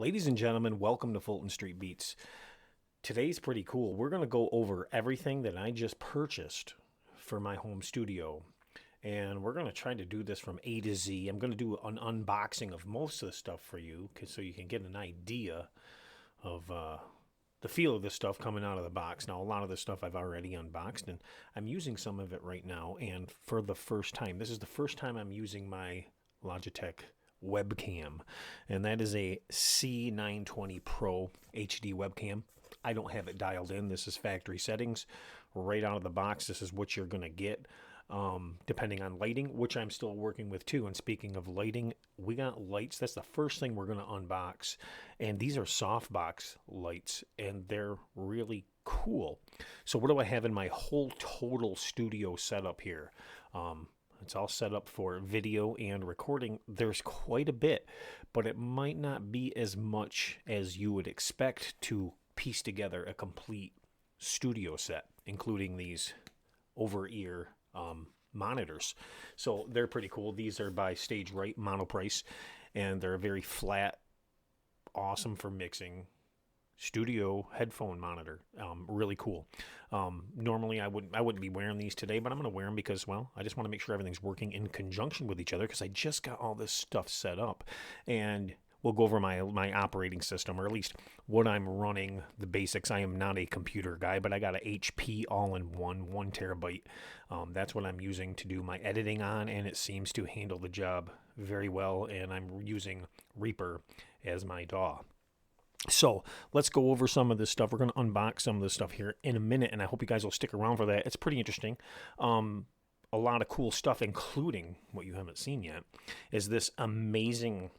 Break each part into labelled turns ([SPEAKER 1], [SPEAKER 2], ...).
[SPEAKER 1] Ladies and gentlemen, welcome to Fulton Street Beats. Today's pretty cool. We're going to go over everything that I just purchased for my home studio. And we're going to try to do this from A to Z. I'm going to do an unboxing of most of the stuff for you so you can get an idea of the feel of this stuff coming out of the box. Now, a lot of this stuff I've already unboxed, and I'm using some of it right now. And for the first time, this is the first time I'm using my Logitech webcam, and that is a C920 Pro HD webcam. I don't have it dialed in. This is factory settings. Right out of the box, this is what you're going to get. Depending on lighting, which I'm still working with too. And speaking of lighting, we got lights. That's the first thing we're going to unbox. And these are softbox lights, and they're really cool. So what do I have in my whole total studio setup here? It's all set up for video and recording. There's quite a bit, but it might not be as much as you would expect to piece together a complete studio set, including these over-ear monitors. So they're pretty cool. These are by Stage Right Monoprice, and they're very flat, awesome for mixing. Studio headphone monitor, really cool. Normally I wouldn't be wearing these today, but I'm going to wear them because, well, I just want to make sure everything's working in conjunction with each other, because I just got all this stuff set up. And we'll go over my operating system, or at least what I'm running, the basics. I am not a computer guy, but I got a HP all-in-one 1 terabyte. That's what I'm using to do my editing on, and it seems to handle the job very well. And I'm using Reaper as my DAW. So let's go over some of this stuff. We're going to unbox some of this stuff here in a minute, and I hope you guys will stick around for that. It's pretty interesting. A lot of cool stuff, including what you haven't seen yet, is this amazing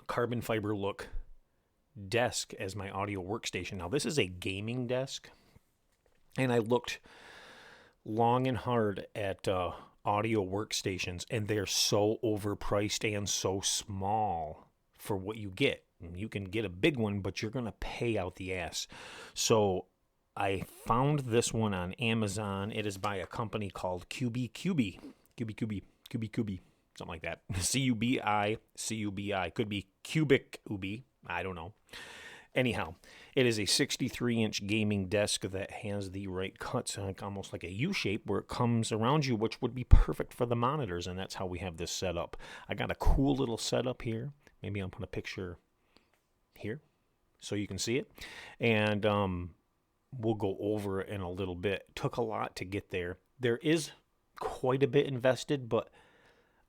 [SPEAKER 1] carbon fiber look desk as my audio workstation. Now, this is a gaming desk, and I looked long and hard at audio workstations, and they're so overpriced and so small for what you get. You can get a big one, but you're going to pay out the ass. So I found this one on Amazon. It is by a company called CubiCubi, something like that. C-U-B-I. Could be CubiCubi. I don't know. Anyhow, it is a 63-inch gaming desk that has the right cuts, almost like a U-shape, where it comes around you, which would be perfect for the monitors, and that's how we have this set up. I got a cool little setup here. Maybe I'll put a picture here so you can see it, and we'll go over it in a little bit. It took a lot to get there. There is quite a bit invested, but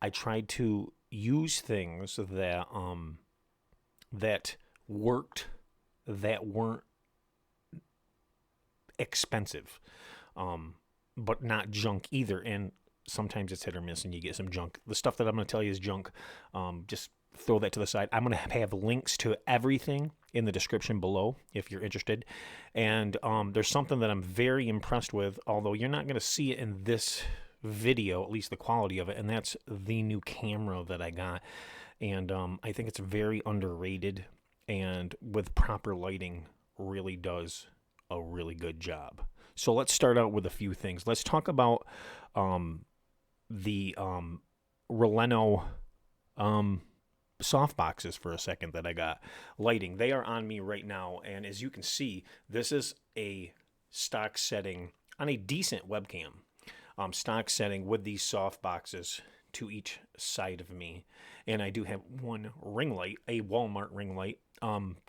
[SPEAKER 1] I tried to use things that that worked, that weren't expensive, but not junk either. And sometimes it's hit or miss, and you get some junk. The stuff that I'm going to tell you is junk. Just throw that to the side. I'm going to have links to everything in the description below if you're interested. And there's something that I'm very impressed with, although you're not going to see it in this video, at least the quality of it, and that's the new camera that I got. And I think it's very underrated, and with proper lighting really does a really good job. So let's start out with a few things. Let's talk about the Releno soft boxes for a second that I got. Lighting, they are on me right now, and as you can see, this is a stock setting on a decent webcam. Stock setting with these soft boxes to each side of me, and I do have one ring light, a Walmart ring light.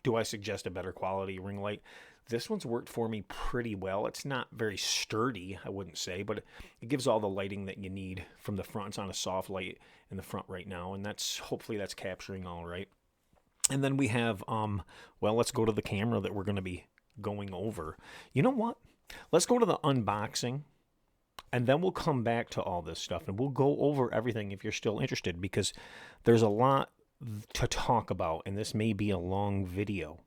[SPEAKER 1] Do I suggest a better quality ring light? This one's worked for me pretty well. It's not very sturdy, I wouldn't say, but it gives all the lighting that you need from the front. It's on a soft light in the front right now, and hopefully that's capturing all right. And then we have, well, let's go to the camera that we're going to be going over. You know what? Let's go to the unboxing, and then we'll come back to all this stuff, and we'll go over everything if you're still interested, because there's a lot to talk about, and this may be a long video.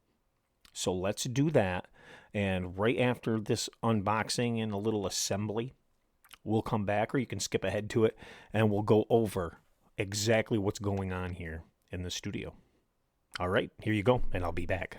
[SPEAKER 1] So let's do that, and right after this unboxing and a little assembly, we'll come back, or you can skip ahead to it, and we'll go over exactly what's going on here in the studio. All right, here you go, and I'll be back.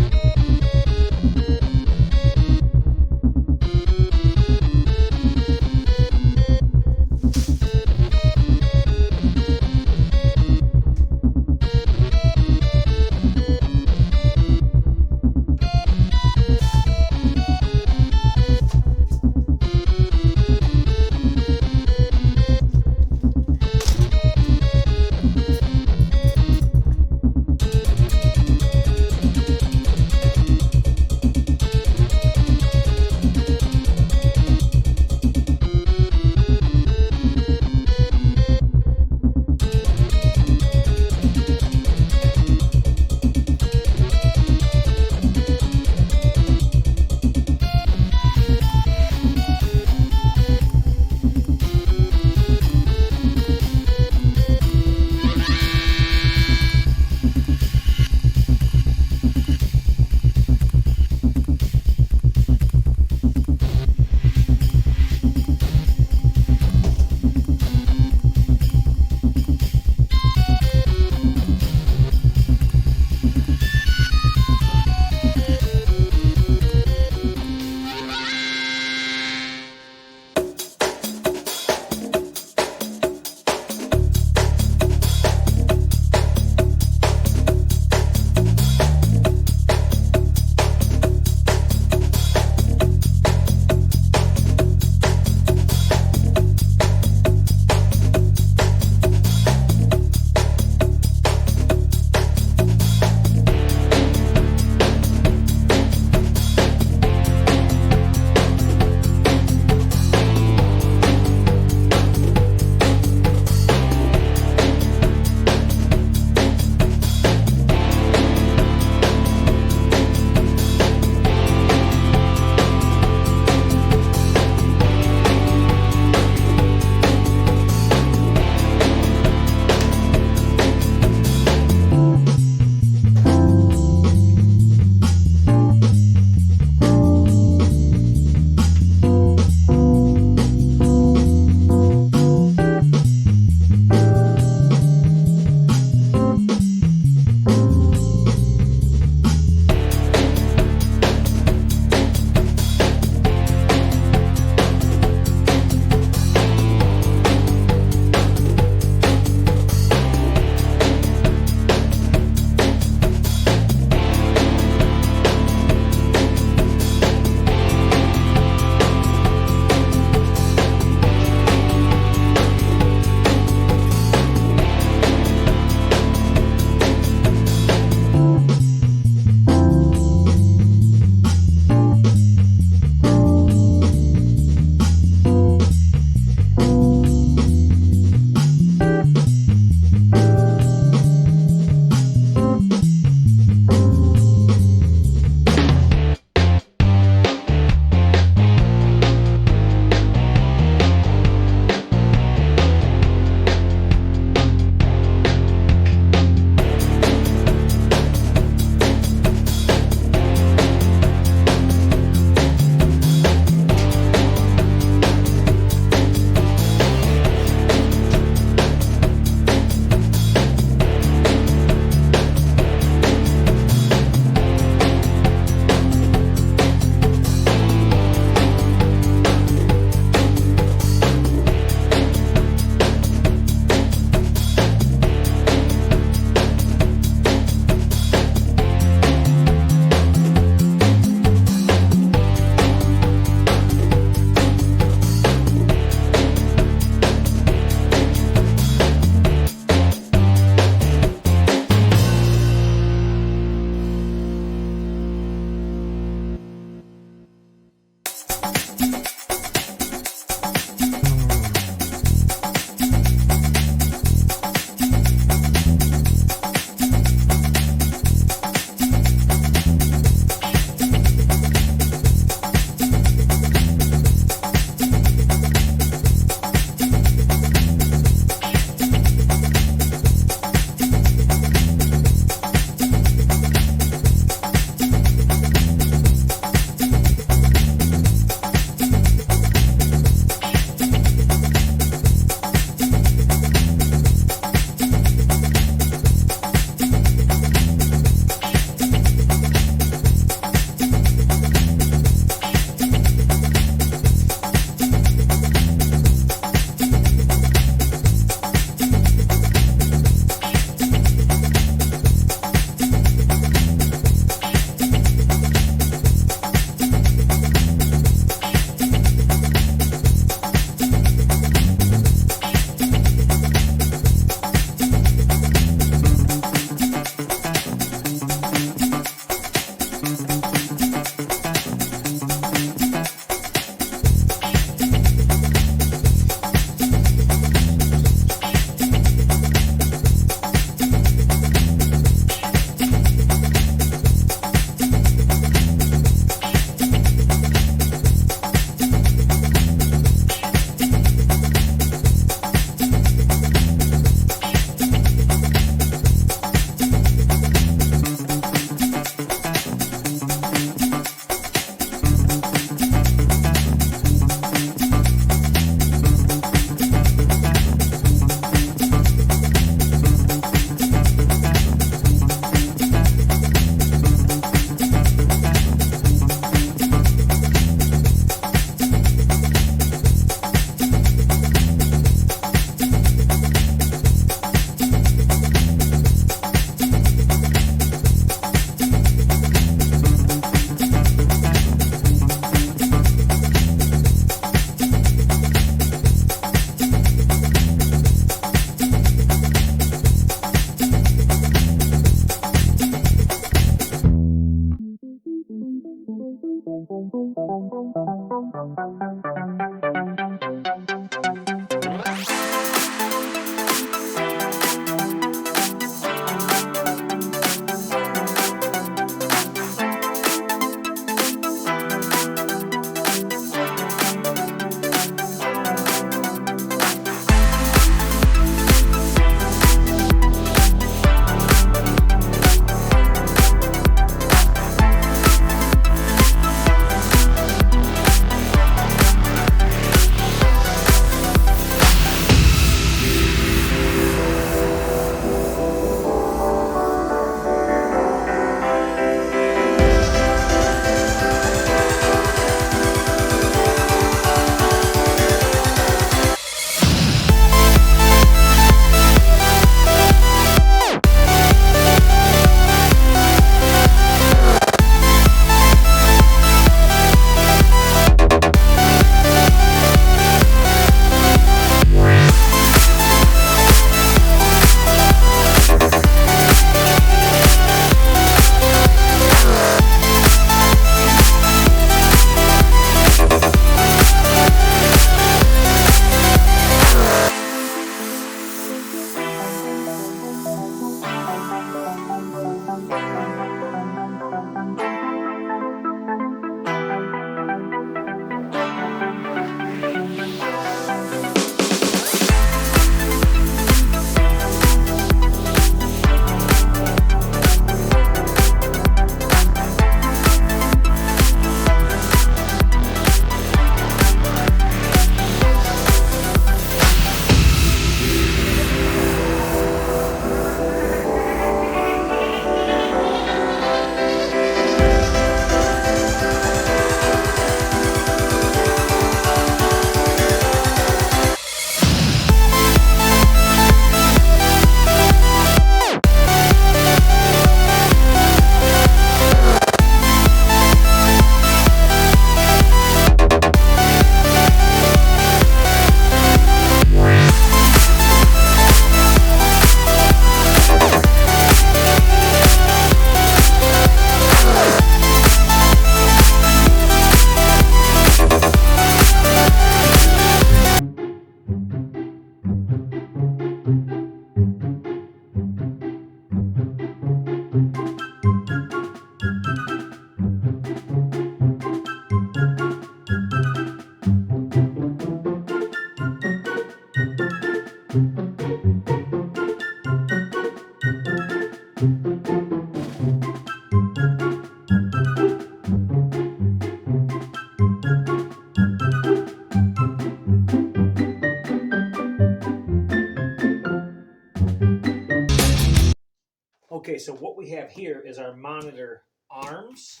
[SPEAKER 1] Okay, so what we have here is our monitor arms,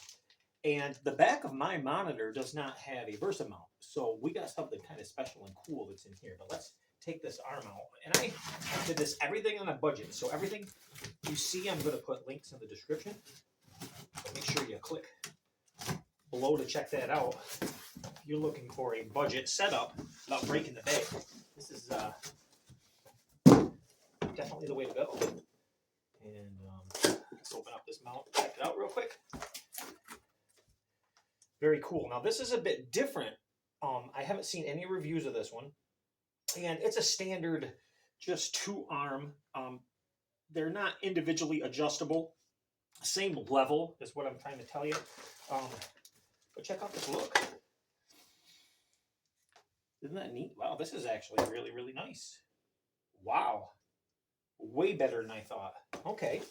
[SPEAKER 1] and the back of my monitor does not have a Versa mount. So we got something kind of special and cool that's in here. But let's take this arm out. And I did this everything on a budget. So everything you see, I'm going to put links in the description. So make sure you click below to check that out. If you're looking for a budget setup without breaking the bank, this is definitely the way to go. And let's open up this mount, check it out real quick. Very cool. Now this is a bit different. I haven't seen any reviews of this one, and it's a standard, just 2-arm. They're not individually adjustable. Same level is what I'm trying to tell you. But check out this look. Isn't that neat? Wow, this is actually really, really nice. Wow. Way better than I thought. Okay.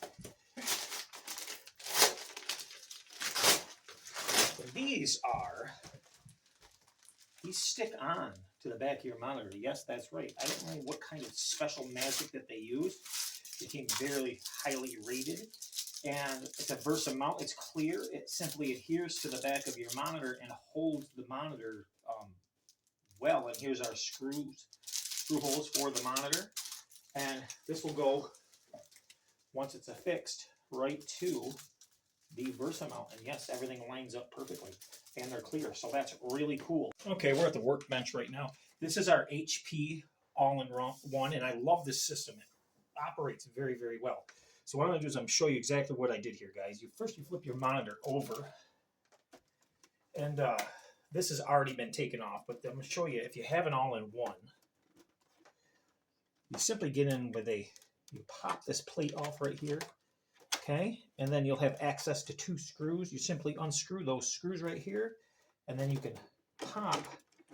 [SPEAKER 1] So these stick on to the back of your monitor. Yes, that's right. I don't know what kind of special magic that they use. It came very highly rated. And it's a Versa mount. It's clear. It simply adheres to the back of your monitor and holds the monitor well. And here's our screw holes for the monitor. And this will go, once it's affixed, right to the Versa mount. And yes, everything lines up perfectly. And they're clear, so that's really cool. Okay, we're at the workbench right now. This is our HP all-in-one, and I love this system. It operates very, very well. So what I'm going to do is I'm going to show you exactly what I did here, guys. First you flip your monitor over, and this has already been taken off, but I'm going to show you, if you have an all-in-one, you simply get in with you pop this plate off right here, okay? And then you'll have access to 2 screws. You simply unscrew those screws right here, and then you can pop,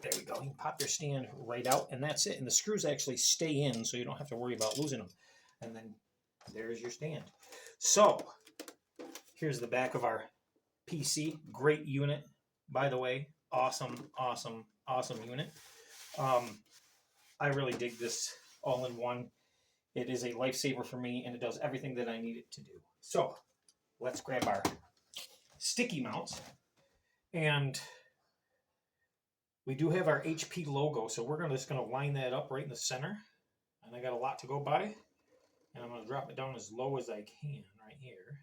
[SPEAKER 1] there we go, you can pop your stand right out, and that's it. And the screws actually stay in, so you don't have to worry about losing them. And then there's your stand. So here's the back of our PC. Great unit, by the way. Awesome, awesome, awesome unit. I really dig this all-in-one. It is a lifesaver for me, and it does everything that I need it to do. So let's grab our sticky mounts, and we do have our HP logo, so we're just going to line that up right in the center. And I got a lot to go by. And I'm going to drop it down as low as I can right here.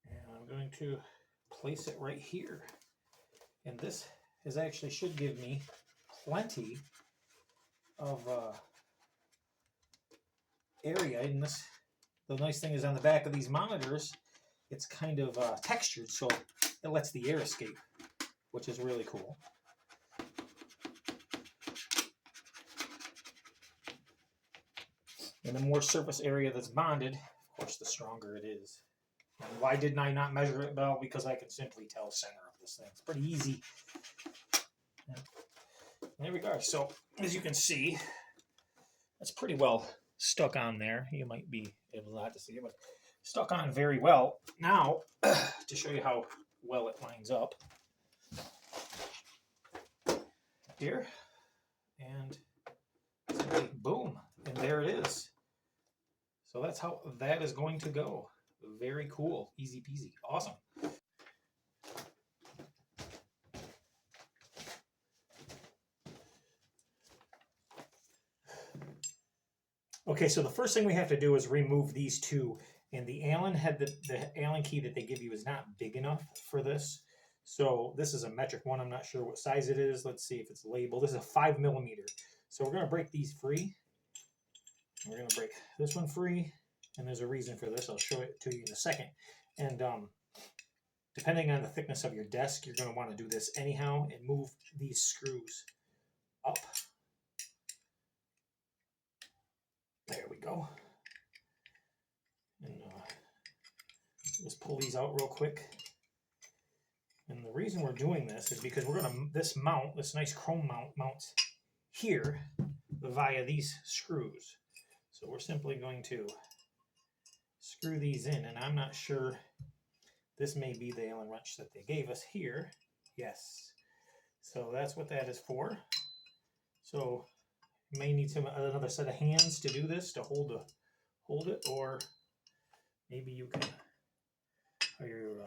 [SPEAKER 1] And I'm going to place it right here. And this actually should give me plenty of area. And the nice thing is on the back of these monitors, it's kind of textured, so it lets the air escape, which is really cool. And the more surface area that's bonded, of course, the stronger it is. And why didn't I not measure it? Well, because I can simply tell center of this thing. It's pretty easy. There we go. So, as you can see, that's pretty well stuck on there. You might be able not to see it, but stuck on very well. Now, to show you how well it lines up, here, and simply boom, and there it is. So that's how that is going to go. Very cool. Easy peasy. Awesome. Okay, so the first thing we have to do is remove these 2. And the Allen the Allen key that they give you is not big enough for this. So this is a metric one. I'm not sure what size it is. Let's see if it's labeled. This is a 5mm. So we're going to break these free. We're going to break this one free. And there's a reason for this. I'll show it to you in a second. And depending on the thickness of your desk, you're going to want to do this anyhow and move these screws up. There we go. And just pull these out real quick. And the reason we're doing this is because we're going to, this nice chrome mount mounts here via these screws. So we're simply going to screw these in, and I'm not sure, this may be the Allen wrench that they gave us here. Yes. So that's what that is for. So you may need another set of hands to do this, to hold hold it, or maybe you can, your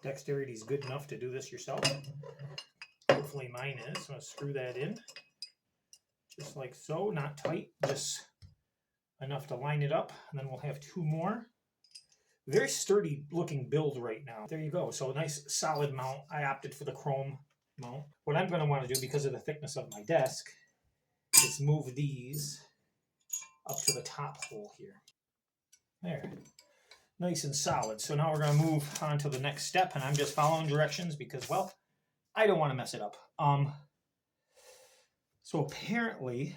[SPEAKER 1] dexterity is good enough to do this yourself. Hopefully mine is. So I'm going to screw that in just like so, not tight, just enough to line it up. And then we'll have two more. Very sturdy looking build right now. There you go. So a nice solid mount. I opted for the chrome mount. What I'm going to want to do, because of the thickness of my desk, is move these up to the top hole here. There. Nice and solid. So now we're going to move on to the next step, and I'm just following directions because, well, I don't want to mess it up. So apparently,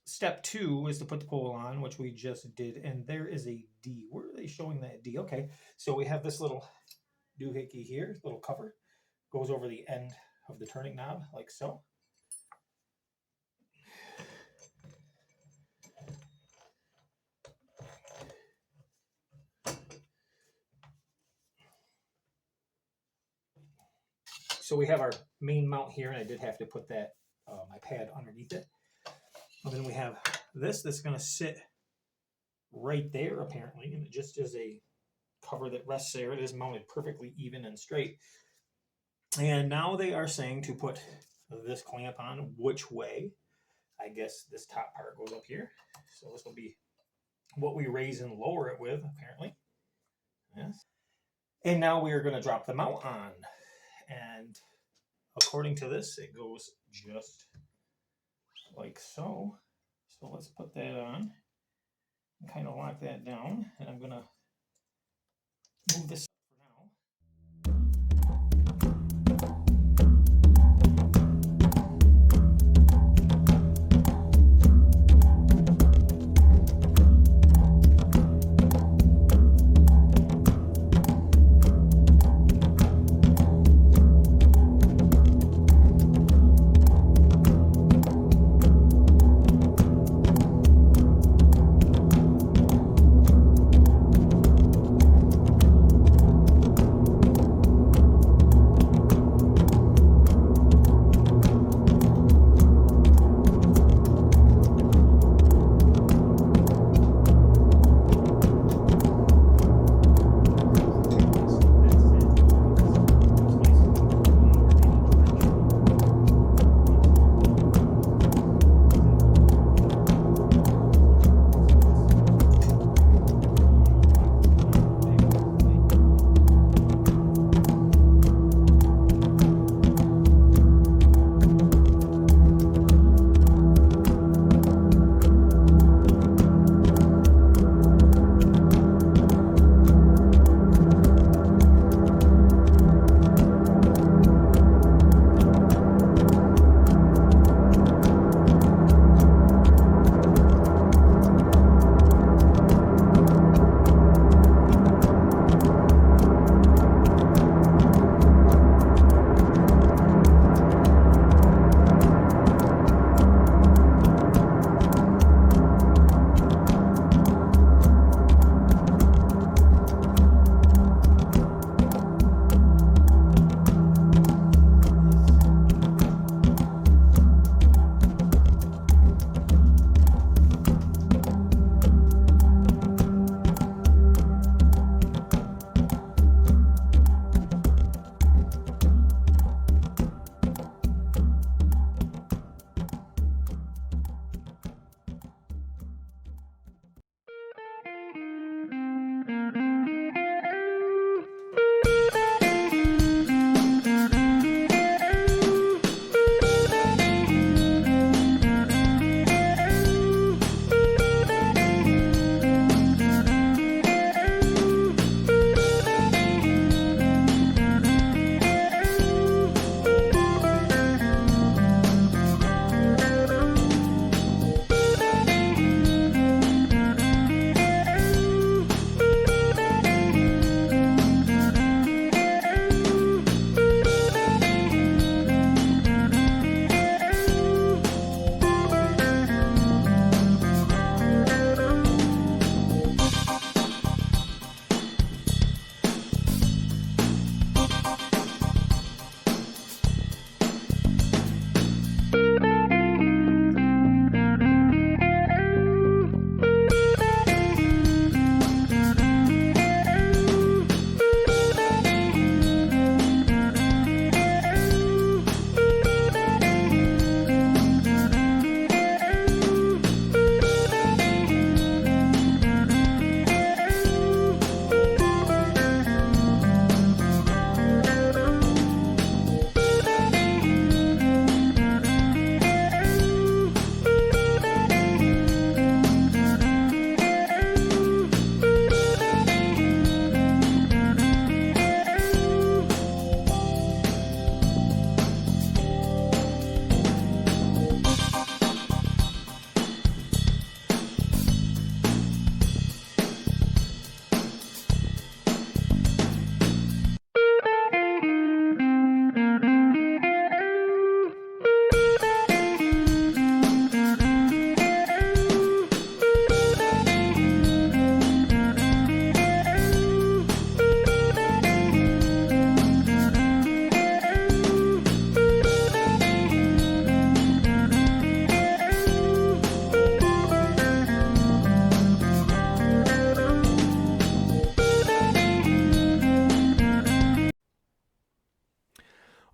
[SPEAKER 1] step 2 is to put the pole on, which we just did, and there is a D. Where are they showing that D? Okay, so we have this little doohickey here, little cover, goes over the end of the turning knob, like so. So we have our main mount here, and I did have to put that my pad underneath it. And then we have this that's going to sit right there, apparently, and it just is a cover that rests there. It is mounted perfectly even and straight. And now they are saying to put this clamp on. Which way? I guess this top part goes up here. So this will be what we raise and lower it with, apparently. Yes. And now we are going to drop the mount on. And according to this, it goes just like so. So let's put that on and kind of lock that down. And I'm going to move this for now.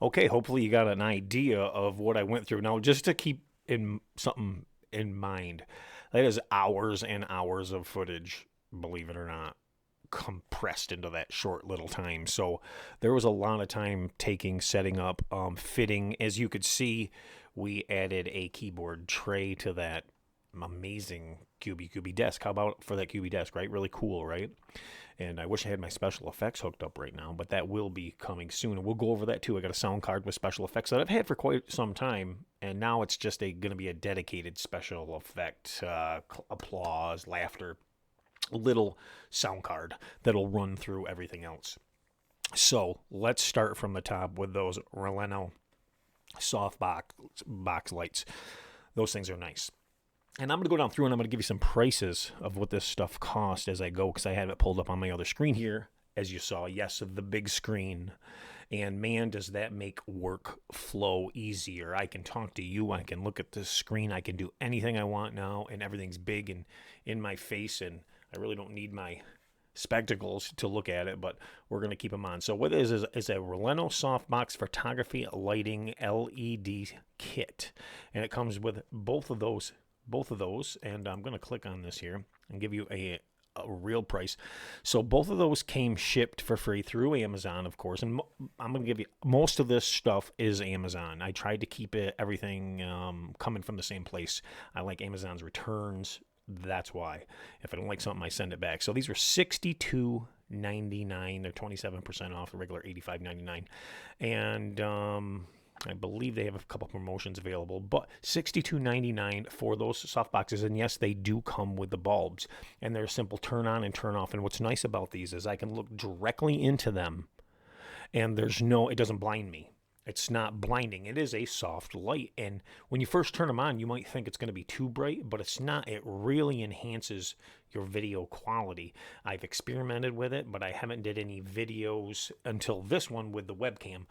[SPEAKER 1] Okay, hopefully you got an idea of what I went through. Now, just to keep in something in mind, that is hours and hours of footage, believe it or not, compressed into that short little time. So there was a lot of time taking, setting up, fitting. As you could see, we added a keyboard tray to that amazing CubiCubi desk. How about for that Cubi desk, right? Really cool, right? And I wish I had my special effects hooked up right now, but that will be coming soon. And we'll go over that too. I got a sound card with special effects that I've had for quite some time, and now it's just going to be a dedicated special effect, applause, laughter, little sound card that'll run through everything else. So let's start from the top with those Releno soft box lights. Those things are nice. And I'm going to go down through and I'm going to give you some prices of what this stuff cost as I go, because I have it pulled up on my other screen here, as you saw. Yes, the big screen. And man, does that make work flow easier. I can talk to you. I can look at this screen. I can do anything I want now, and everything's big and in my face, and I really don't need my spectacles to look at it, but we're going to keep them on. So what it is a Releno softbox photography lighting LED kit, and it comes with both of those, and I'm going to click on this here and give you a real price. So both of those came shipped for free through Amazon, of course, and I'm going to give you, most of this stuff is Amazon. I tried to keep everything coming from the same place. I like Amazon's returns. That's why. If I don't like something, I send it back. So these were $62.99. They're 27% off the regular $85.99. And I believe they have a couple promotions available, but $62.99 for those soft boxes. And yes, they do come with the bulbs, and they're simple turn on and turn off. And what's nice about these is I can look directly into them, and it doesn't blind me. It's not blinding. It is a soft light. And when you first turn them on, you might think it's going to be too bright, but it's not. It really enhances your video quality. I've experimented with it, but I haven't did any videos until this one with the webcam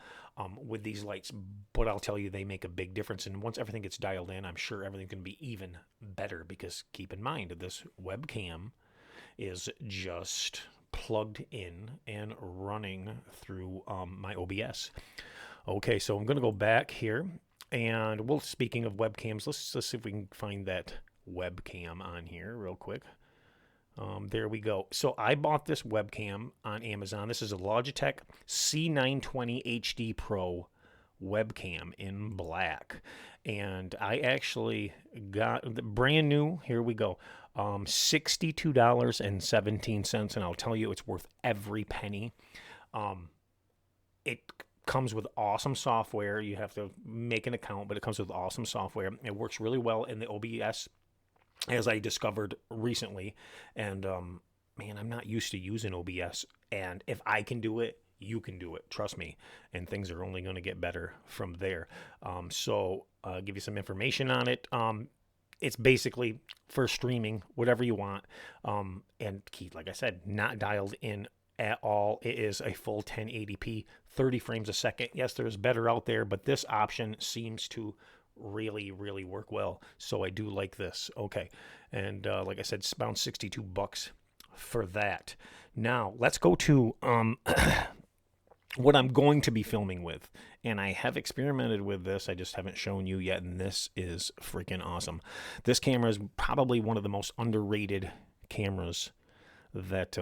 [SPEAKER 1] with these lights. But I'll tell you, they make a big difference. And once everything gets dialed in, I'm sure everything's going to be even better, because keep in mind, this webcam is just plugged in and running through my OBS. Okay, so I'm going to go back here, and speaking of webcams, let's see if we can find that webcam on here real quick. There we go. So I bought this webcam on Amazon. This is a Logitech C920 HD Pro webcam in black, and I actually got the brand new. Here we go. $62.17, and I'll tell you, it's worth every penny. It comes with awesome software. You have to make an account, but it comes with awesome software. It works really well in the OBS, as I discovered recently. And man, I'm not used to using OBS. And if I can do it, you can do it. Trust me. And things are only going to get better from there. So I'll give you some information on it. It's basically for streaming, whatever you want. And Keith, like I said, not dialed in at all. It is a full 1080p, 30 frames a second. Yes, there's better out there, but this option seems to really, really work well. So I do like this. Okay. And like I said, it's about $62 for that. Now let's go to what I'm going to be filming with. And I have experimented with this. I just haven't shown you yet. And this is freaking awesome. This camera is probably one of the most underrated cameras that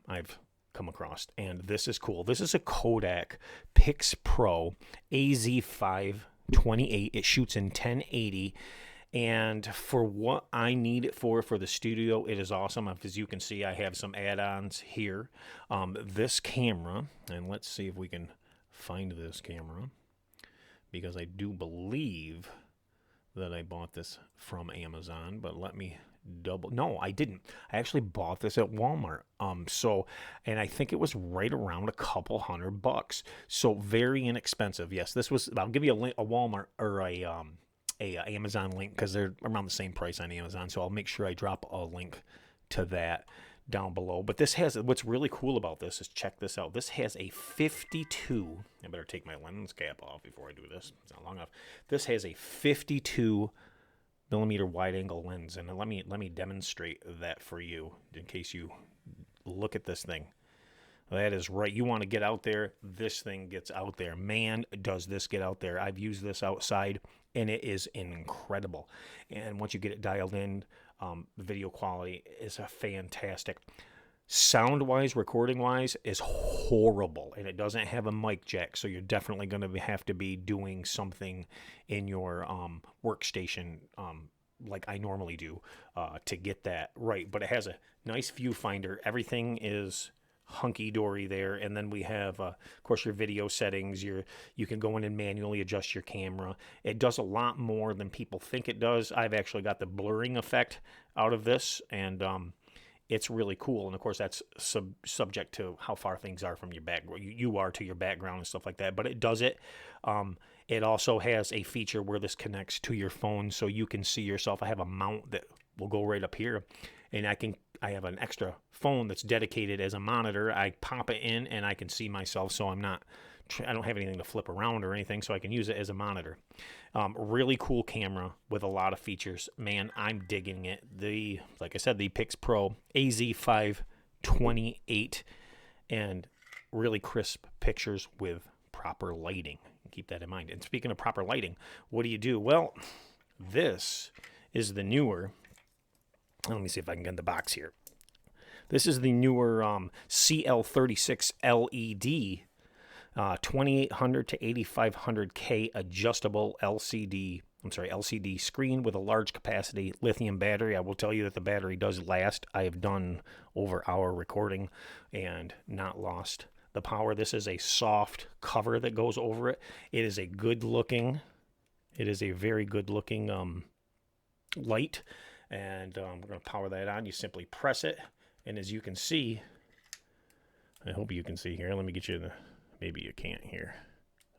[SPEAKER 1] I've come across, and this is cool. This is a Kodak Pix Pro AZ528. It shoots in 1080, and for what I need it for the studio, it is awesome. As you can see, I have some add-ons here. This camera, and let's see if we can find this camera, because I do believe that I bought this from Amazon, but let me no, I didn't. I actually bought this at Walmart. And I think it was right around a couple $100. So very inexpensive. Yes, this was, I'll give you a Walmart or a Amazon link, because they're around the same price on Amazon. So I'll make sure I drop a link to that down below. But this has, what's really cool about this is, check this out. This has a 52, I better take my lens cap off before I do this. It's not long enough. This has a 52 millimeter wide angle lens, and let me demonstrate that for you in case you look at this thing. That is right. You want to get out there, this thing gets out there. Man, does this get out there. I've used this outside, and it is incredible. And once you get it dialed in, the video quality is a fantastic. Sound-wise, recording-wise, is horrible, and it doesn't have a mic jack, so you're definitely going to have to be doing something in your workstation like I normally do to get that right. But it has a nice viewfinder. Everything is hunky-dory there, and then we have of course your video settings. You can go in and manually adjust your camera. It does a lot more than people think it does. I've actually got the blurring effect out of this, and it's really cool. And of course that's subject to how far things are from your background, you are to your background and stuff like that, but it does it. It also has a feature where this connects to your phone, so you can see yourself. I have a mount that will go right up here, and I have an extra phone that's dedicated as a monitor. I pop it in and I can see myself, so I don't have anything to flip around or anything, so I can use it as a monitor. Really cool camera with a lot of features. Man, I'm digging it. Like I said, the Pix Pro AZ528, and really crisp pictures with proper lighting. Keep that in mind. And speaking of proper lighting, what do? Well, this is the newer. Let me see if I can get the box here. This is the newer CL36 LED 2800 to 8500K adjustable LCD screen with a large capacity lithium battery. I will tell you that the battery does last. I have done over hour recording and not lost the power. This is a soft cover that goes over it. It is a very good looking light, and we're going to power that on. You simply press it, and as you can see, I hope you can see here. Let me get you maybe you can't here.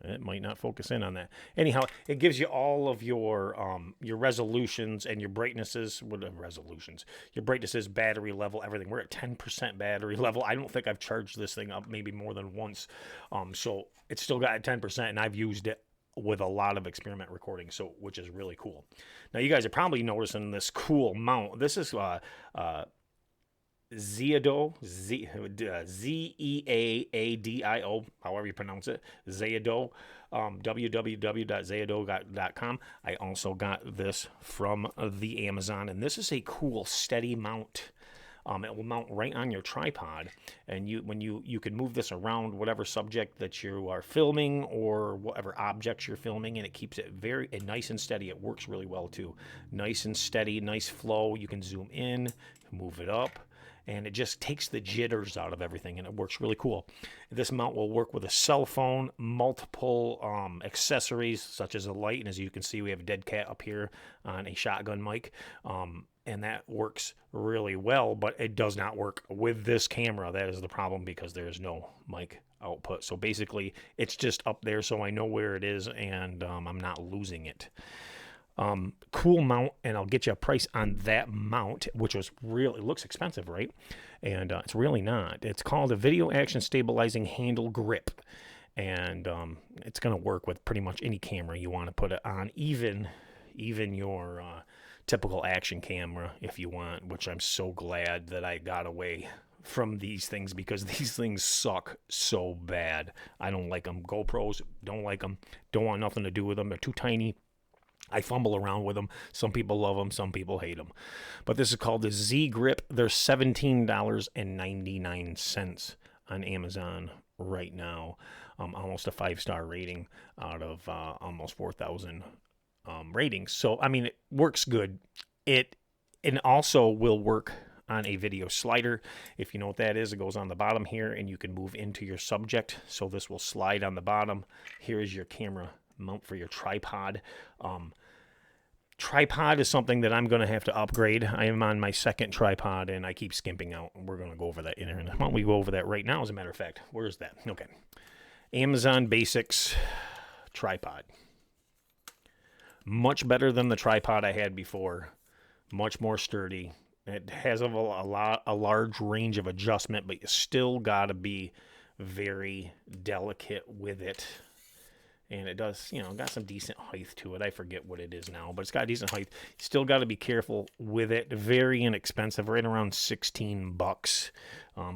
[SPEAKER 1] It might not focus in on that. Anyhow, it gives you all of your resolutions and your brightnesses. Your brightnesses, battery level, everything. We're at 10% battery level. I don't think I've charged this thing up maybe more than once. So it's still got 10%, and I've used it with a lot of experiment recording, which is really cool. Now, you guys are probably noticing this cool mount. This is Zeado, Zeaadio, however you pronounce it, Zeado, www.zeado.com. I also got this from the Amazon, and this is a cool steady mount. It will mount right on your tripod, and you can move this around whatever subject that you are filming or whatever objects you're filming, and it keeps it very nice and steady. It works really well too. Nice and steady, nice flow. You can zoom in, move it up, and it just takes the jitters out of everything, and it works really cool. This mount will work with a cell phone, multiple accessories such as a light, and as you can see, we have a dead cat up here on a shotgun mic, and that works really well, but it does not work with this camera. That is the problem, because there is no mic output. So basically, it's just up there so I know where it is, and I'm not losing it. Cool mount, and I'll get you a price on that mount, which was it looks expensive, right? And it's really not. It's called a Video Action Stabilizing Handle Grip, and it's going to work with pretty much any camera you want to put it on, even your typical action camera if you want, which I'm so glad that I got away from these things, because these things suck so bad. I don't like them. GoPros, don't like them. Don't want nothing to do with them. They're too tiny. I fumble around with them. Some people love them. Some people hate them. But this is called the Z Grip. They're $17.99 on Amazon right now. Almost a 5-star rating out of almost 4,000 ratings. So, I mean, it works good. It also will work on a video slider. If you know what that is, it goes on the bottom here, and you can move into your subject. So this will slide on the bottom. Here is your camera mount for your tripod. Tripod is something that I'm going to have to upgrade. I am on my second tripod, and I keep skimping out. We're going to go over that in here. Why don't we go over that right now, as a matter of fact? Where is that? Okay. Amazon Basics tripod. Much better than the tripod I had before. Much more sturdy. It has a large range of adjustment, but you still got to be very delicate with it. And it does, got some decent height to it. I forget what it is now, but it's got decent height. Still got to be careful with it. Very inexpensive, right around $16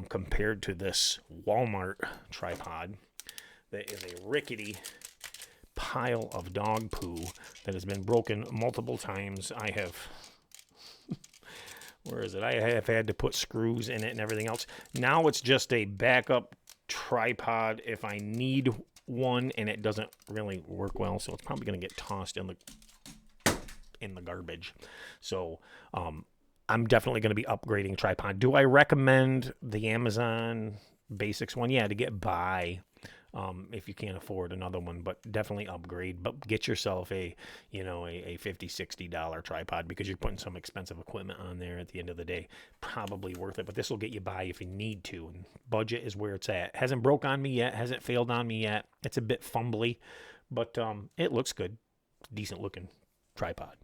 [SPEAKER 1] compared to this Walmart tripod that is a rickety pile of dog poo that has been broken multiple times. I have, where is it? I have had to put screws in it and everything else. Now it's just a backup tripod if I need one and it doesn't really work well, so it's probably going to get tossed in the garbage. So I'm definitely going to be upgrading tripod. Do I recommend the Amazon Basics one? Yeah, to get by if you can't afford another one, but definitely upgrade. But get yourself a $50, $60 tripod, because you're putting some expensive equipment on there at the end of the day. Probably worth it, but this will get you by if you need to. And budget is where it's at. Hasn't broke on me yet. Hasn't failed on me yet. It's a bit fumbly, but it looks good. Decent looking tripod.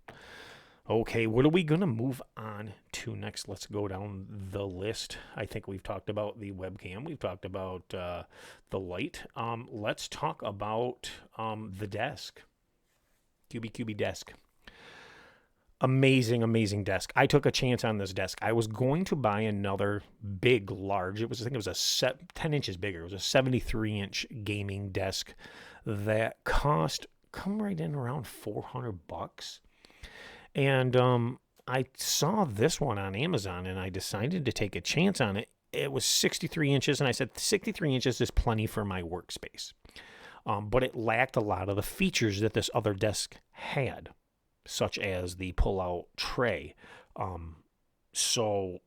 [SPEAKER 1] Okay, what are we going to move on to next? Let's go down the list. I think we've talked about the webcam. We've talked about the light. Let's talk about the desk. CubiCubi desk. Amazing, amazing desk. I took a chance on this desk. I was going to buy another big, large. I think it was 10 inches bigger. It was a 73-inch gaming desk that come right in around $400. And I saw this one on Amazon, and I decided to take a chance on it. It was 63 inches, and I said 63 inches is plenty for my workspace. But it lacked a lot of the features that this other desk had, such as the pull-out tray. So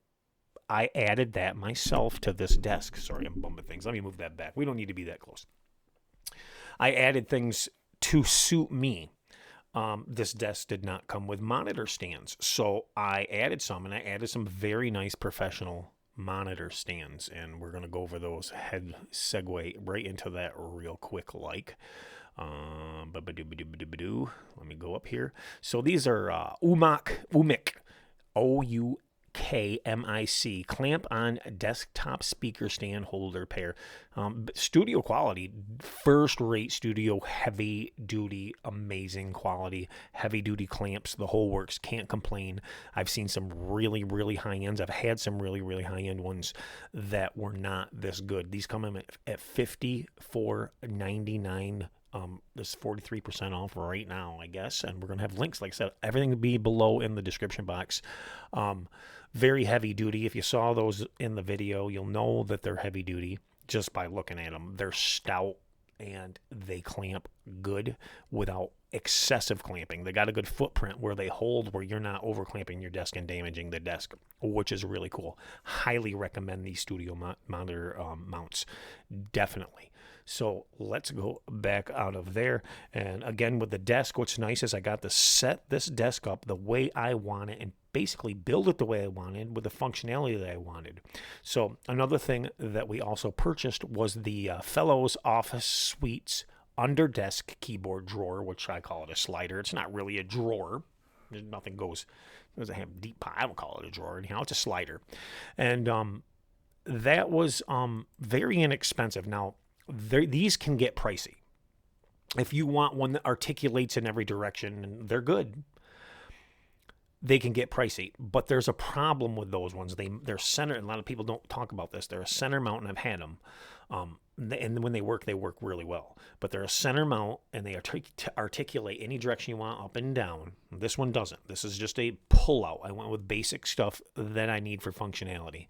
[SPEAKER 1] I added that myself to this desk. Sorry, I'm bumping things. Let me move that back. We don't need to be that close. I added things to suit me. This desk did not come with monitor stands, so I added some, and I added some very nice professional monitor stands, and we're going to go over those, segue right into that real quick like. Let me go up here. So these are UMIC, OUKMIC, clamp on desktop speaker stand holder pair. Studio quality, first rate studio, heavy duty, amazing quality, heavy duty clamps, the whole works, can't complain. I've seen some really, really high ends. I've had some really, really high end ones that were not this good. These come in at $54.99. This 43% off right now, I guess. And we're going to have links, like I said, everything will be below in the description box. Very heavy duty. If you saw those in the video, you'll know that they're heavy duty just by looking at them. They're stout and they clamp good without excessive clamping. They got a good footprint where they hold, where you're not over clamping your desk and damaging the desk, which is really cool. Highly recommend these studio monitor mounts. Definitely. So let's go back out of there. And again, with the desk, what's nice is I got to set this desk up the way I want it and basically build it the way I wanted with the functionality that I wanted. So another thing that we also purchased was the Fellows Office Suites under desk keyboard drawer, which I call it a slider. It's not really a drawer. Nothing goes, it doesn't have deep pot. I don't call it a drawer anyhow. It's a slider. And that was very inexpensive. Now, these can get pricey. If you want one that articulates in every direction, and they're good, they can get pricey. But there's a problem with those ones. They're center, and a lot of people don't talk about this. They're a center mount, and I've had them. And when they work really well. But they're a center mount, and they articulate any direction you want, up and down. This one doesn't. This is just a pull-out. I went with basic stuff that I need for functionality.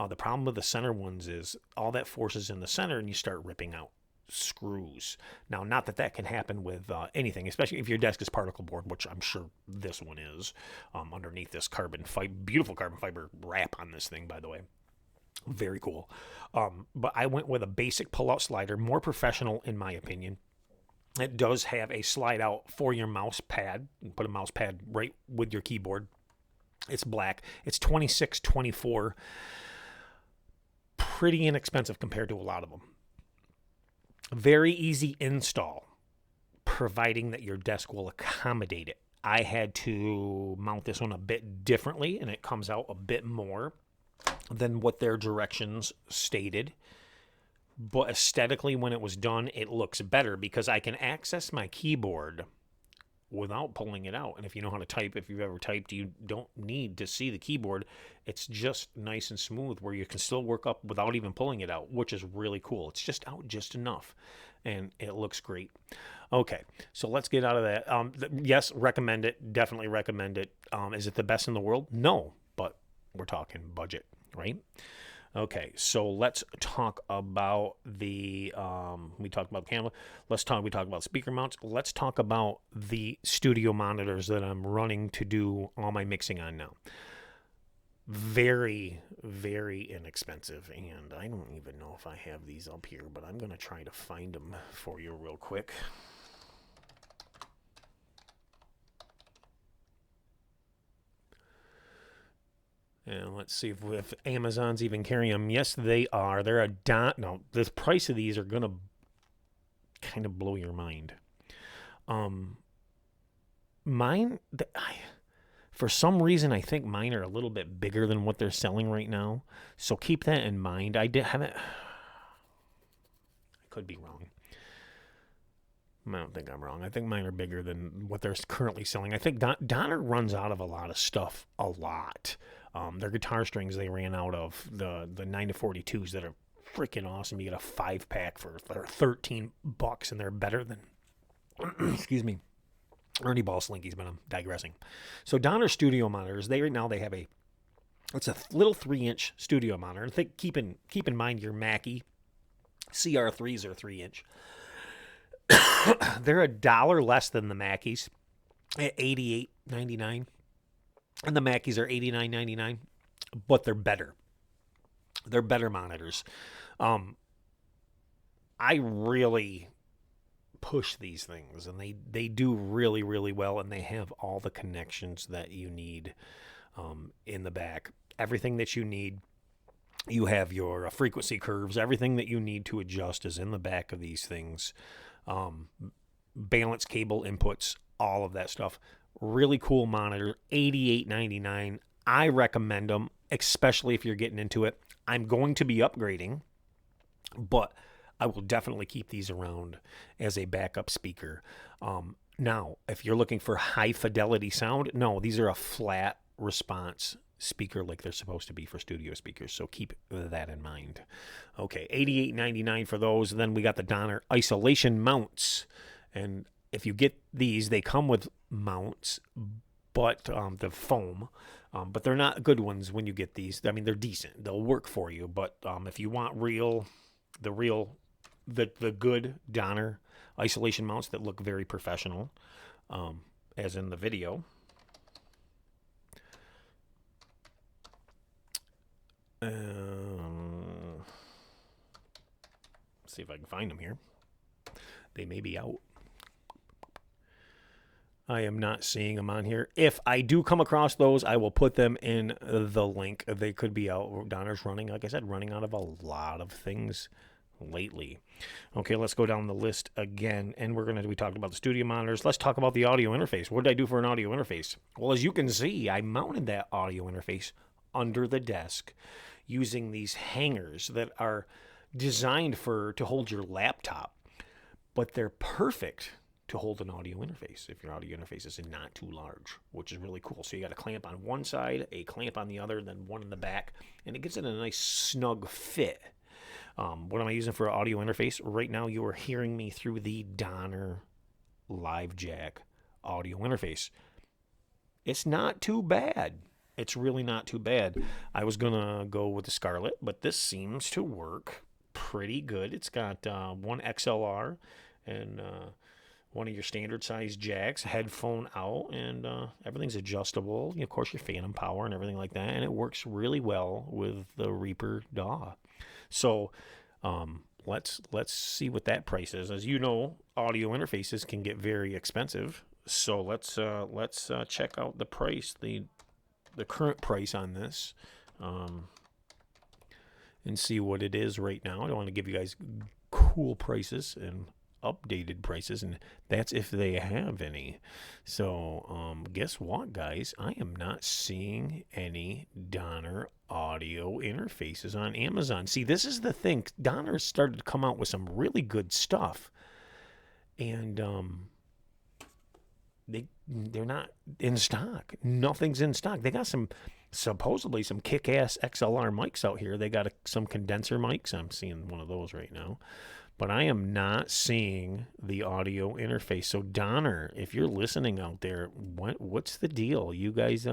[SPEAKER 1] The problem with the center ones is all that force is in the center, and you start ripping out screws. Now, not that can happen with anything, especially if your desk is particle board, which I'm sure this one is, underneath this beautiful carbon fiber wrap on this thing, by the way. Very cool. But I went with a basic pull-out slider, more professional in my opinion. It does have a slide out for your mouse pad. You put a mouse pad right with your keyboard. It's black. It's $26.24. Pretty inexpensive compared to a lot of them. Very easy install, providing that your desk will accommodate it. I had to mount this one a bit differently, and it comes out a bit more than what their directions stated. but aesthetically when it was done, it looks better because I can access my keyboard without pulling it out. And if you know how to type, if you've ever typed, you don't need to see the keyboard. It's just nice and smooth where you can still work up without even pulling it out, which is really cool. It's just out just enough, and it looks great. Okay, so let's get out of that. Yes, recommend it. Definitely recommend it. Is it the best in the world? No, but we're talking budget, right? Okay, so let's talk about the, we talked about camera. We talked about speaker mounts. Let's talk about the studio monitors that I'm running to do all my mixing on now. Very, very inexpensive, and I don't even know if I have these up here, but I'm going to try to find them for you real quick. And let's see if Amazon's even carrying them. Yes, they are. They're no, the price of these are going to kind of blow your mind. Mine, for some reason, I think mine are a little bit bigger than what they're selling right now. So keep that in mind. I could be wrong. I don't think I'm wrong. I think mine are bigger than what they're currently selling. I think Donner runs out of a lot of stuff a lot. Their guitar strings, they ran out of the 9-42s that are freaking awesome. You get a 5-pack for $13, and they're better than, excuse me, Ernie Ball Slinkies, but I'm digressing. So Donner studio monitors, they have it's a little 3-inch studio monitor. And keep in mind your Mackie CR3s are 3-inch. They're $1 less than the Mackies at $88.99. And the Mackies are $89.99, but they're better. They're better monitors. I really push these things, and they do really, really well, and they have all the connections that you need in the back. Everything that you need. You have your frequency curves. Everything that you need to adjust is in the back of these things. Balance cable inputs, all of that stuff. Really cool monitor, $88.99. I recommend them, especially if you're getting into it. I'm going to be upgrading, but I will definitely keep these around as a backup speaker. Now, if you're looking for high fidelity sound, no, these are a flat response speaker like they're supposed to be for studio speakers, so keep that in mind. Okay, $88.99 for those. Then we got the Donner isolation mounts, and if you get these, they come with mounts, but the foam, but they're not good ones when you get these. I mean, they're decent. They'll work for you, but if you want the good Donner isolation mounts that look very professional, as in the video, see if I can find them here. They may be out. I am not seeing them on here. If I do come across those, I will put them in the link. They could be out. Donner's running, like I said, running out of a lot of things lately. Okay, let's go down the list again. And we talked about the studio monitors. Let's talk about the audio interface. What did I do for an audio interface? Well, as you can see, I mounted that audio interface under the desk using these hangers that are designed to hold your laptop, but they're perfect to hold an audio interface if your audio interface is not too large, which is really cool. So you got a clamp on one side, a clamp on the other, then one in the back, and it gets in a nice snug fit. What am I using for an audio interface? Right now you are hearing me through the Donner Live Jack audio interface. It's not too bad. It's really not too bad. I was going to go with the Scarlett, but this seems to work pretty good. It's got one XLR and one of your standard size jacks, headphone out, and everything's adjustable. Of course, your phantom power and everything like that, and it works really well with the Reaper DAW. So let's see what that price is. As you know, audio interfaces can get very expensive. So let's check out the price, the current price on this, and see what it is right now. I don't want to give you guys cool prices and updated prices, and that's if they have any. So guess what, guys? I am not seeing any Donner audio interfaces on Amazon. See, this is the thing. Donner started to come out with some really good stuff, and they're not in stock. Nothing's in stock. They got supposedly some kick-ass XLR mics out here. They got some condenser mics. I'm seeing one of those right now. But I am not seeing the audio interface. So Donner, if you're listening out there, what's the deal? You guys,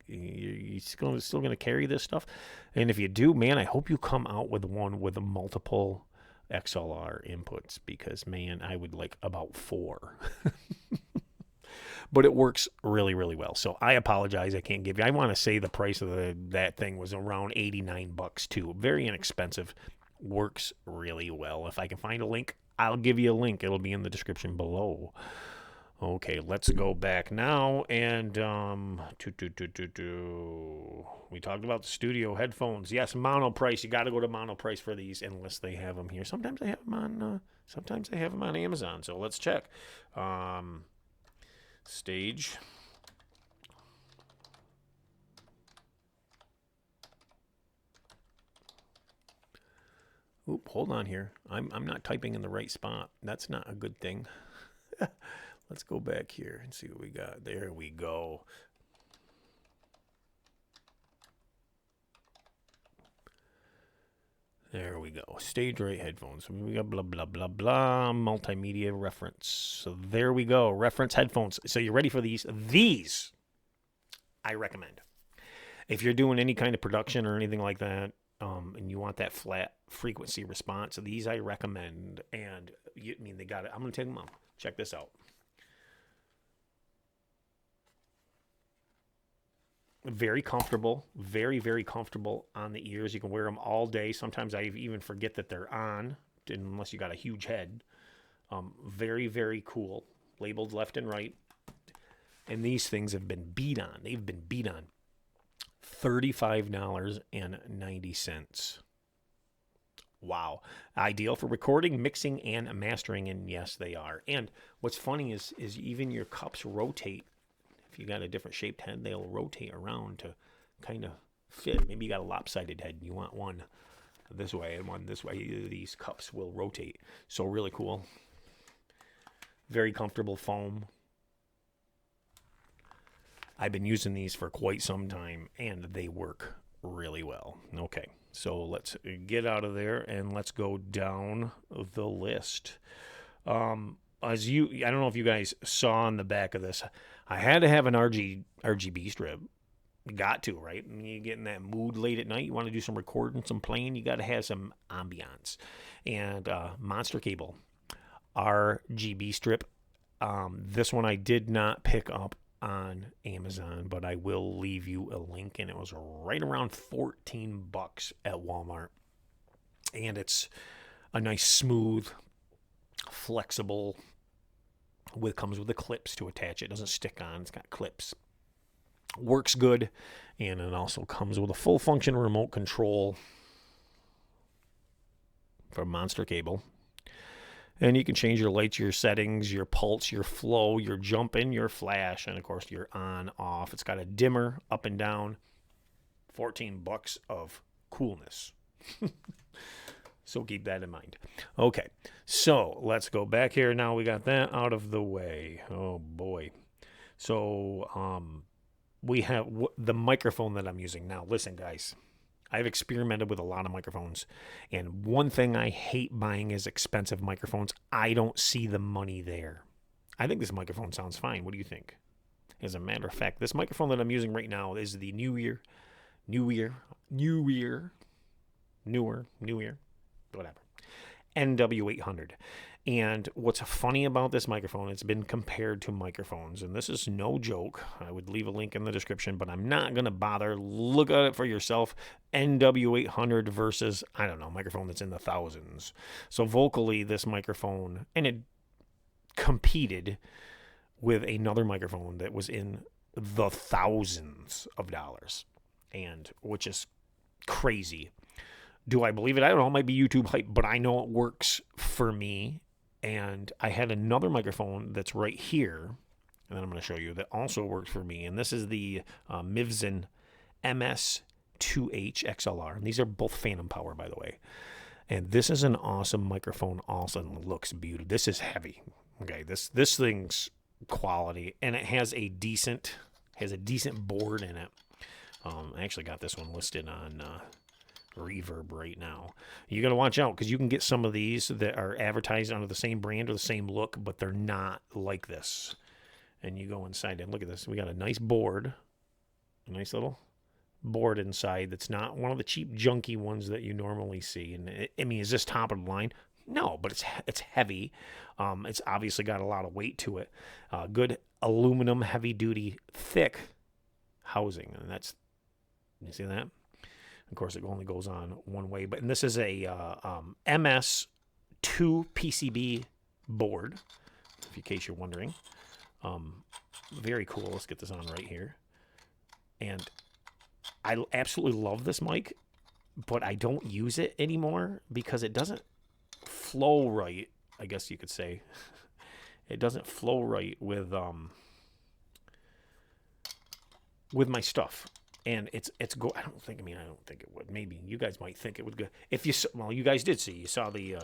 [SPEAKER 1] you still going to carry this stuff? And if you do, man, I hope you come out with one with multiple XLR inputs, because, man, I would like about 4. But it works really, really well. So I apologize. I can't give you. I want to say the price of that thing was around $89 too. Very inexpensive. Works really well. If I can find a link, I'll give you a link. It'll be in the description below. Okay, let's go back now. And we talked about the studio headphones. Yes, mono price. You got to go to mono price for these, unless they have them here. Sometimes they have them on. Sometimes they have them on Amazon. So let's check. Stage. Oop, hold on here. I'm not typing in the right spot. That's not a good thing. Let's go back here and see what we got. There we go. There we go. Stage right headphones. We got blah, blah, blah, blah. Multimedia reference. So there we go. Reference headphones. So you ready for these? These I recommend. If you're doing any kind of production or anything like that, and you want that flat frequency response, these I recommend. And they got it. I'm going to take them out. Check this out. Very comfortable, very, very comfortable on the ears. You can wear them all day. Sometimes I even forget that they're on, unless you got a huge head. Very, very cool. Labeled left and right. And these things have been beat on. They've been beat on. $35.90. Wow. Ideal for recording, mixing, and mastering. And yes, they are. And what's funny is even your cups rotate. If you got a different shaped head, they'll rotate around to kind of fit. Maybe you got a lopsided head and you want one this way and one this way. These cups will rotate. So really cool. Very comfortable foam. I've been using these for quite some time, and they work really well. Okay, so let's get out of there and let's go down the list. I don't know if you guys saw on the back of this, I had to have an RGB strip. Got to, right? You get in that mood late at night, you want to do some recording, some playing, you got to have some ambiance. And Monster Cable RGB strip. This one I did not pick up on Amazon, but I will leave you a link, and it was right around $14 at Walmart. And it's a nice, smooth, flexible, comes with the clips to attach it. Doesn't stick on, it's got clips. Works good, and it also comes with a full function remote control for Monster Cable. And you can change your lights, your settings, your pulse, your flow, your jump in, your flash, and of course your on, off. It's got a dimmer up and down. $14 of coolness. So keep that in mind. Okay, so let's go back here. Now we got that out of the way. Oh boy. So we have the microphone that I'm using now. Listen, guys. I've experimented with a lot of microphones, and one thing I hate buying is expensive microphones. I don't see the money there. I think this microphone sounds fine. What do you think? As a matter of fact, this microphone that I'm using right now is the newer, whatever, NW800. And what's funny about this microphone, it's been compared to microphones, and this is no joke. I would leave a link in the description, but I'm not going to bother. Look at it for yourself. NW800 versus, I don't know, microphone that's in the thousands. So vocally, this microphone, and it competed with another microphone that was in the thousands of dollars, and which is crazy. Do I believe it? I don't know. It might be YouTube hype, but I know it works for me. And I had another microphone that's right here, and then I'm going to show you, that also works for me. And this is the Mivzen MS2H XLR. And these are both phantom power, by the way. And this is an awesome microphone. Also looks beautiful. This is heavy. Okay, this thing's quality, and it has a decent board in it. I actually got this one listed on Reverb right now. You got to watch out, because you can get some of these that are advertised under the same brand or the same look, but they're not like this. And you go inside and look at this. We got a nice board, a nice little board inside that's not one of the cheap junky ones that you normally see. And I mean, is this top of the line? No, but it's heavy. It's obviously got a lot of weight to it. Good aluminum, heavy duty, thick housing, and that's, you see that? Of course, it only goes on one way. But and this is a MS2 PCB board, in case you're wondering. Very cool. Let's get this on right here. And I absolutely love this mic, but I don't use it anymore because it doesn't flow right, I guess you could say. It doesn't flow right with my stuff. And I don't think it would. Maybe you guys might think it would go. You guys did see. You saw the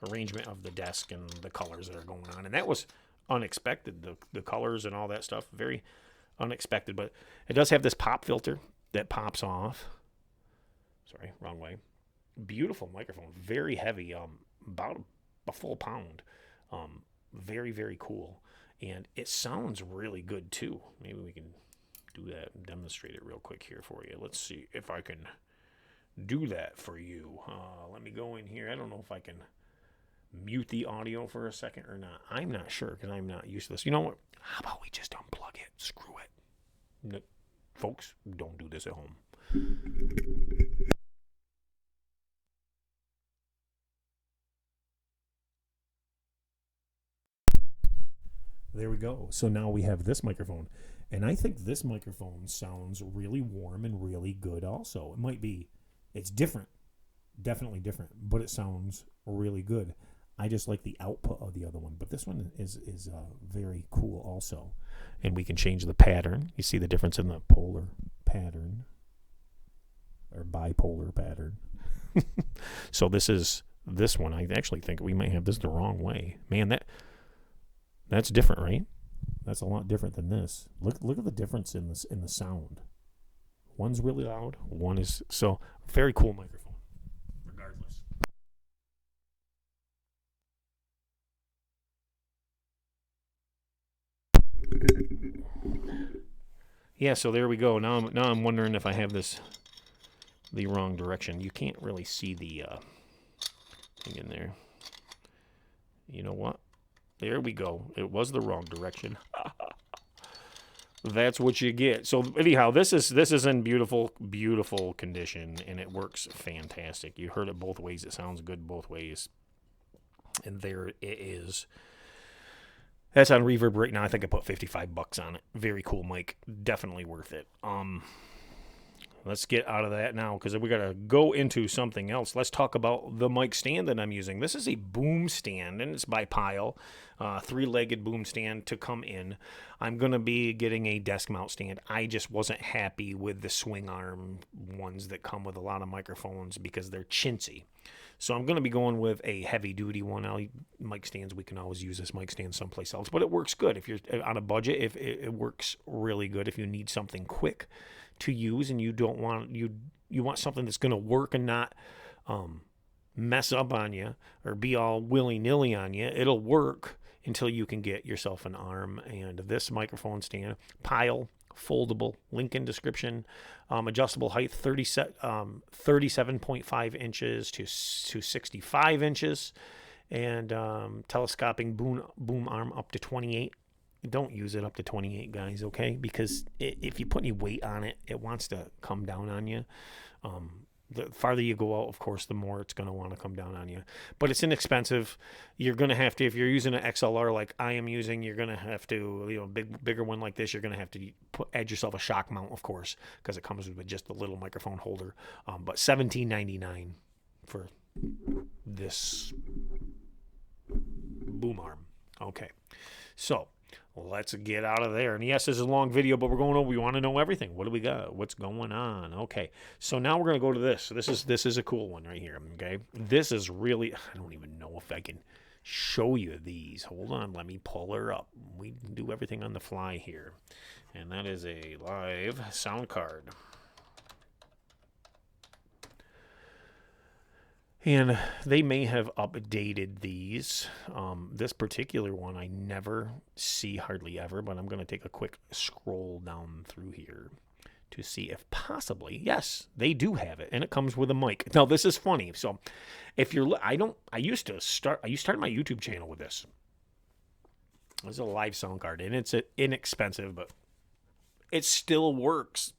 [SPEAKER 1] arrangement of the desk and the colors that are going on, and that was unexpected. The colors and all that stuff, very unexpected. But it does have this pop filter that pops off. Sorry, wrong way. Beautiful microphone, very heavy, about a full pound. Very, very cool, and it sounds really good too. Maybe we can do that and demonstrate it real quick here for you. Let's see if I can do that for you. Let me go in here. I don't know if I can mute the audio for a second or not. I'm not sure because I'm not used to this. You know what? How about we just unplug it? Screw it. No, folks, don't do this at home. There we go. So now we have this microphone. And I think this microphone sounds really warm and really good also. It might be, it's different, definitely different, but it sounds really good. I just like the output of the other one, but this one is very cool also. And we can change the pattern. You see the difference in the polar pattern or bipolar pattern. So this one. I actually think we might have this the wrong way. Man, that's different, right? That's a lot different than this. Look at the difference in the sound. One's really loud. One is so very cool microphone. Regardless. Yeah, so there we go. Now I'm wondering if I have this the wrong direction. You can't really see the thing in there. You know what? There we go. It was the wrong direction. That's what you get. So anyhow, this is in beautiful, beautiful condition, and it works fantastic. You heard it both ways. It sounds good both ways. And there it is. That's on Reverb right now. I think I put $55 on it. Very cool mic. Definitely worth it. Let's get out of that now because we got to go into something else. Let's talk about the mic stand that I'm using. This is a boom stand, and it's by Pyle. Three-legged boom stand to come in. I'm going to be getting a desk mount stand. I just wasn't happy with the swing arm ones that come with a lot of microphones because they're chintzy. So I'm going to be going with a heavy-duty one. Mic stands, we can always use this mic stand someplace else, but it works good. If you're on a budget, if it works really good. If you need something quick to use and you don't want you want something that's going to work and not mess up on you or be all willy-nilly on you, it'll work until you can get yourself an arm. And this microphone stand, Pyle, foldable, link in description, adjustable height 37.5 inches to 65 inches, and telescoping boom arm up to 28. Don't use it up to 28, guys, okay? Because if you put any weight on it, it wants to come down on you. The farther you go out, of course, the more it's going to want to come down on you. But it's inexpensive. You're going to have to, if you're using an XLR like I am using, you're going to have to, bigger one like this, you're going to have to add yourself a shock mount, of course, because it comes with just a little microphone holder. But $17.99 for this boom arm. Okay, so let's get out of there. And yes, this is a long video, but we're going over. We want to know everything. What do we got? What's going on? Okay, so now we're going to go to this. This is a cool one right here. Okay, this is really, I don't even know if I can show you these. Hold on, let me pull her up. We do everything on the fly here. And that is a live sound card. And they may have updated these. This particular one I never see hardly ever, but I'm going to take a quick scroll down through here to see if possibly, yes, they do have it, and it comes with a mic. Now this is funny. So if you're, I started my YouTube channel with this. It's a live sound card, and it's inexpensive, but it still works.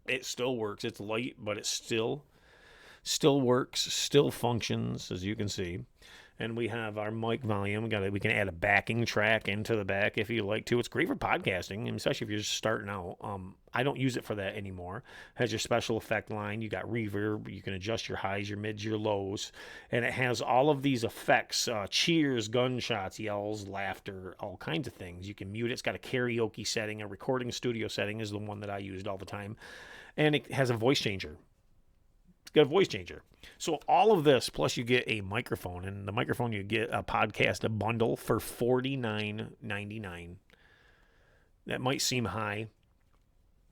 [SPEAKER 1] It still works. It's light, but it still works, still functions, as you can see. And we have our mic volume. We can add a backing track into the back if you like to. It's great for podcasting, especially if you're just starting out. I don't use it for that anymore. It has your special effect line. You got reverb. You can adjust your highs, your mids, your lows. And it has all of these effects, cheers, gunshots, yells, laughter, all kinds of things. You can mute it. It's got a karaoke setting. A recording studio setting is the one that I used all the time. And it has a voice changer. Got a voice changer. So all of this, plus you get a microphone, and the microphone you get a podcast, a bundle for $49.99. That might seem high,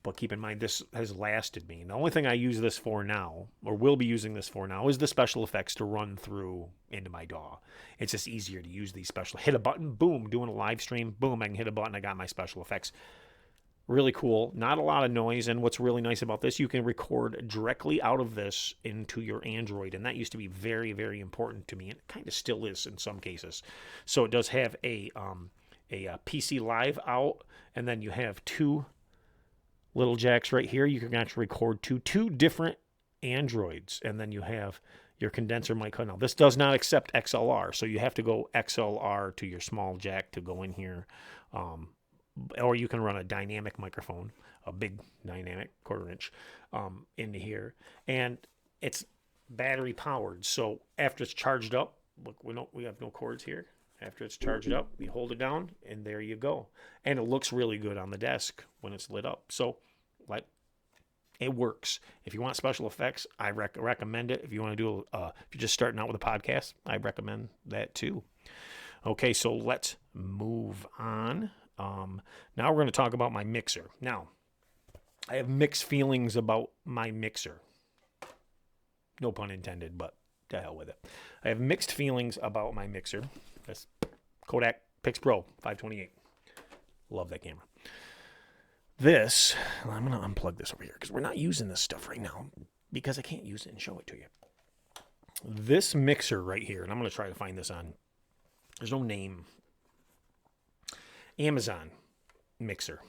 [SPEAKER 1] but keep in mind this has lasted me. And the only thing I use this for now, or will be using this for now, is the special effects to run through into my DAW. It's just easier to use these special. Hit a button, boom, doing a live stream, boom, I can hit a button, I got my special effects. Really cool. Not a lot of noise. And what's really nice about this, you can record directly out of this into your Android. And that used to be very, very important to me. And it kind of still is in some cases. So it does have a PC Live out. And then you have two little jacks right here. You can actually record to two different Androids. And then you have your condenser mic. Now, this does not accept XLR. So you have to go XLR to your small jack to go in here. Or you can run a dynamic microphone, a big dynamic 1/4 inch, into here. And it's battery powered. So after it's charged up, look, we have no cords here. After it's charged up, you hold it down, and there you go. And it looks really good on the desk when it's lit up. So, like, it works. If you want special effects, I recommend it. If you want to do, if you're just starting out with a podcast, I recommend that too. Okay, so let's move on. Now we're going to talk about my mixer. Now, I have mixed feelings about my mixer. No pun intended, but to hell with it. I have mixed feelings about my mixer. That's Kodak Pix Pro 528. Love that camera. This, I'm going to unplug this over here because we're not using this stuff right now because I can't use it and show it to you. This mixer right here, and I'm going to try to find this on, there's no name. Amazon mixer.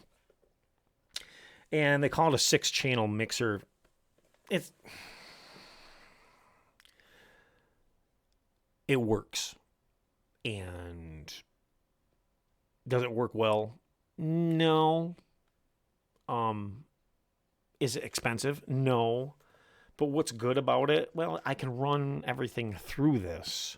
[SPEAKER 1] And they call it a 6-channel mixer. It works. And does it work well? No. Is it expensive? No. But what's good about it? Well, I can run everything through this,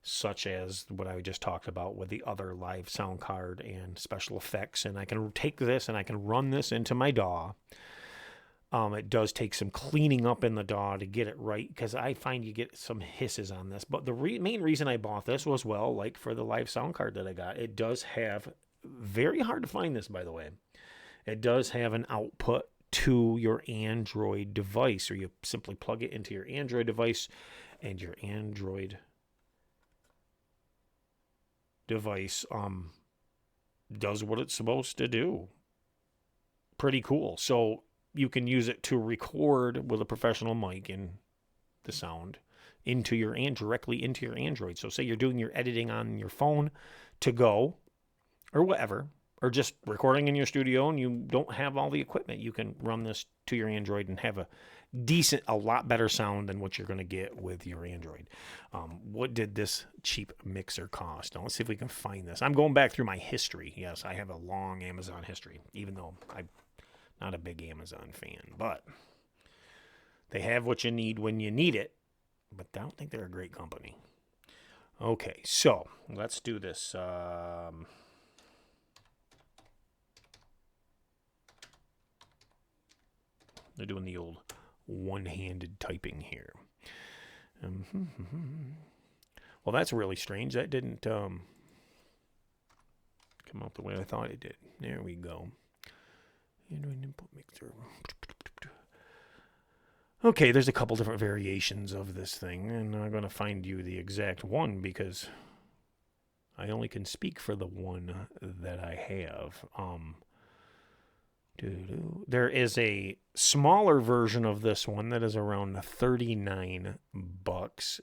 [SPEAKER 1] such as what I just talked about with the other live sound card and special effects. And I can take this and I can run this into my DAW. It does take some cleaning up in the DAW to get it right, because I find you get some hisses on this. But the main reason I bought this was, well, like for the live sound card that I got, it does have, very hard to find this, by the way, it does have an output to your Android device, or you simply plug it into your Android device, and your Android device does what it's supposed to do. Pretty cool. So you can use it to record with a professional mic and the sound into your directly into your Android. So say you're doing your editing on your phone to go or whatever, or just recording in your studio and you don't have all the equipment, you can run this to your Android and have a lot better sound than what you're going to get with your Android. What did this cheap mixer cost? Now, let's see if we can find this. I'm going back through my history. Yes, I have a long Amazon history, even though I'm not a big Amazon fan. But they have what you need when you need it. But I don't think they're a great company. Okay, so let's do this. They're doing the old one-handed typing here. Well, that's really strange. That didn't come out the way I thought it did. There we go. Input mixer. Okay, there's a couple different variations of this thing, and I'm going to find you the exact one because I only can speak for the one that I have. There is a smaller version of this one that is around $39,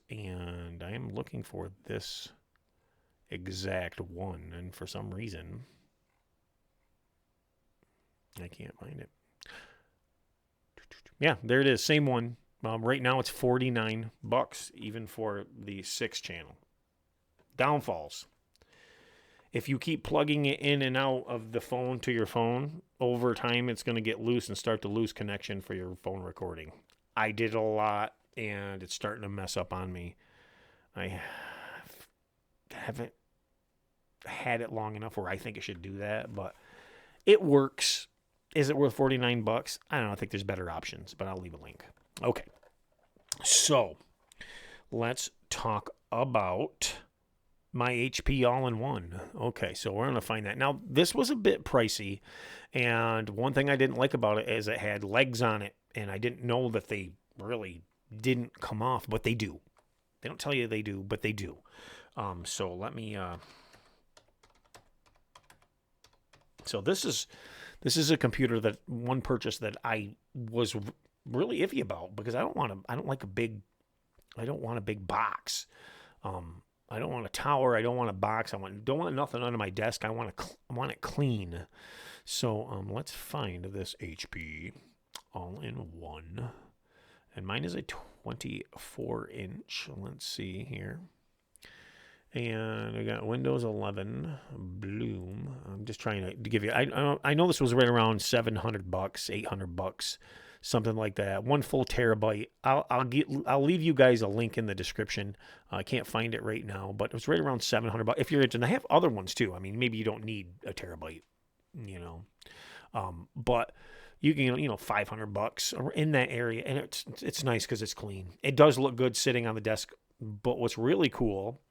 [SPEAKER 1] and I am looking for this exact one, and for some reason I can't find it. Yeah, there it is, same one. Right now it's $49, even for the 6-channel. Downfalls. If you keep plugging it in and out of the phone to your phone, over time it's going to get loose and start to lose connection for your phone recording. I did a lot, and it's starting to mess up on me. I haven't had it long enough where I think it should do that, but it works. Is it worth $49? I don't know. I think there's better options, but I'll leave a link. Okay. So let's talk about my HP all-in-one. Okay, so we're going to find that. Now, this was a bit pricey, and one thing I didn't like about it is it had legs on it, and I didn't know that they really didn't come off, but they do. They don't tell you they do, but they do. So let me... So this is a computer that one purchase that I was really iffy about because I don't want a big box. I don't want a tower. I don't want a box. Don't want nothing under my desk. I want it clean. So let's find this HP all-in-one, and mine is a 24-inch. Let's see here. And I got Windows 11 Bloom. I'm just trying to give you. I know this was right around $700, $800, something like that. 1 full terabyte. I'll leave you guys a link in the description. I can't find it right now, but it was right around $700. If you're interested, I have other ones too. I mean, maybe you don't need a terabyte, but you can, $500 or in that area, and it's nice because it's clean. It does look good sitting on the desk. But what's really cool